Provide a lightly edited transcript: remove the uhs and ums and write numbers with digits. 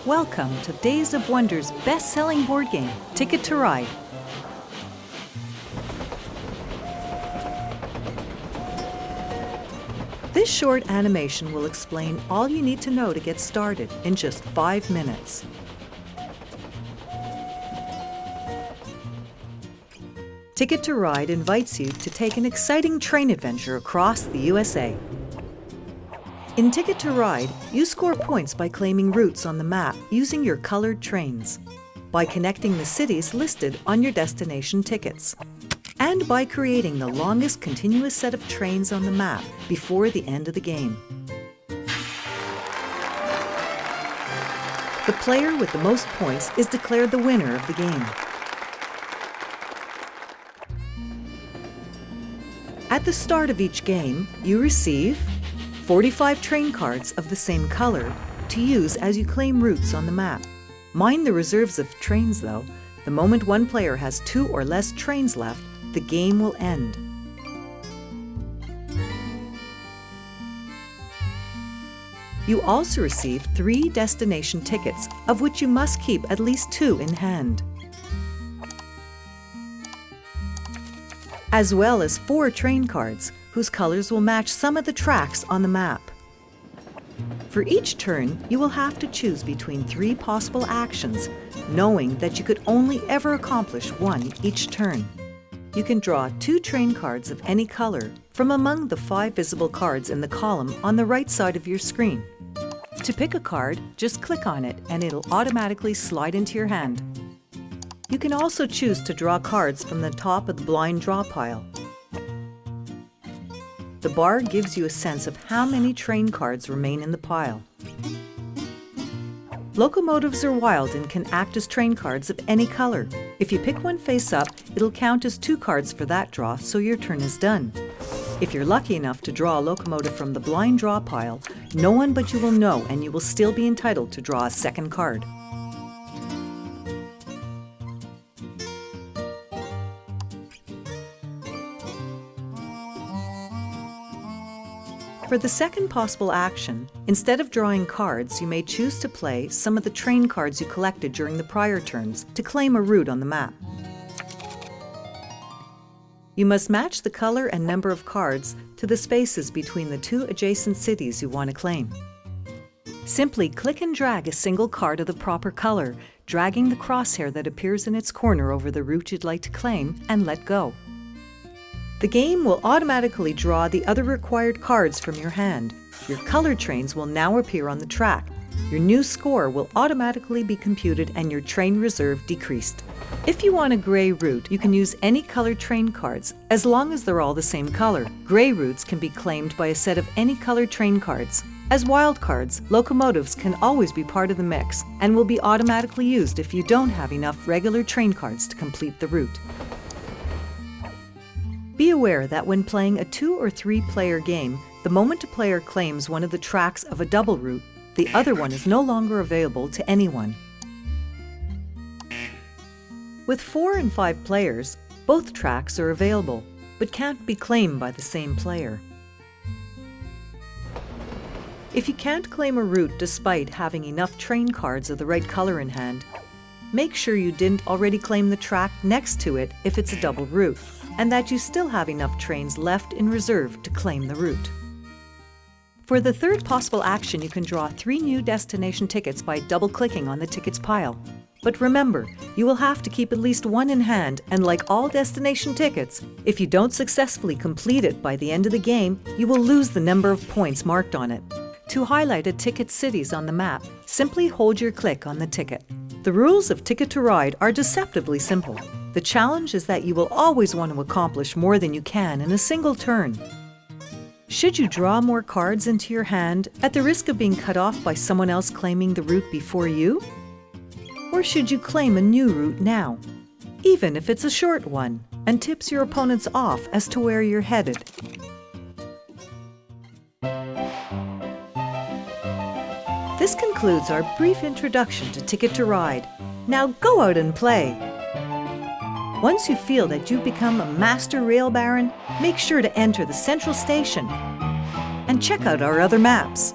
Welcome to Days of Wonder's best-selling board game, Ticket to Ride. This short animation will explain all you need to know to get started in just 5 minutes. Ticket to Ride invites you to take an exciting train adventure across the USA. In Ticket to Ride, you score points by claiming routes on the map using your colored trains, by connecting the cities listed on your destination tickets, and by creating the longest continuous set of trains on the map before the end of the game. The player with the most points is declared the winner of the game. At the start of each game, you receive 45 train cards of the same color to use as you claim routes on the map. Mind the reserves of trains though. The moment one player has 2 or less trains left, the game will end. You also receive 3 destination tickets, of which you must keep at least 2 in hand, as well as 4 train cards, whose colors will match some of the tracks on the map. For each turn, you will have to choose between 3 possible actions, knowing that you could only ever accomplish 1 each turn. You can draw 2 train cards of any color from among the 5 visible cards in the column on the right side of your screen. To pick a card, just click on it and it'll automatically slide into your hand. You can also choose to draw cards from the top of the blind draw pile. The bar gives you a sense of how many train cards remain in the pile. Locomotives are wild and can act as train cards of any color. If you pick one face up, it'll count as 2 cards for that draw, so your turn is done. If you're lucky enough to draw a locomotive from the blind draw pile, no one but you will know and you will still be entitled to draw a second card. For the second possible action, instead of drawing cards, you may choose to play some of the train cards you collected during the prior turns to claim a route on the map. You must match the color and number of cards to the spaces between the 2 adjacent cities you want to claim. Simply click and drag a single card of the proper color, dragging the crosshair that appears in its corner over the route you'd like to claim, and let go. The game will automatically draw the other required cards from your hand. Your colored trains will now appear on the track. Your new score will automatically be computed and your train reserve decreased. If you want a gray route, you can use any colored train cards, as long as they're all the same color. Gray routes can be claimed by a set of any colored train cards. As wild cards, locomotives can always be part of the mix and will be automatically used if you don't have enough regular train cards to complete the route. Be aware that when playing a 2 or 3 player game, the moment a player claims one of the tracks of a double route, the other one is no longer available to anyone. With 4 and 5 players, both tracks are available, but can't be claimed by the same player. If you can't claim a route despite having enough train cards of the right color in hand, make sure you didn't already claim the track next to it if it's a double route, and that you still have enough trains left in reserve to claim the route. For the third possible action, you can draw 3 new destination tickets by double-clicking on the tickets pile. But remember, you will have to keep at least 1 in hand, and like all destination tickets, if you don't successfully complete it by the end of the game, you will lose the number of points marked on it. To highlight a ticket's cities on the map, simply hold your click on the ticket. The rules of Ticket to Ride are deceptively simple. The challenge is that you will always want to accomplish more than you can in a single turn. Should you draw more cards into your hand at the risk of being cut off by someone else claiming the route before you? Or should you claim a new route now, even if it's a short one, and tips your opponents off as to where you're headed? This concludes our brief introduction to Ticket to Ride. Now go out and play! Once you feel that you've become a master rail baron, make sure to enter the central station and check out our other maps.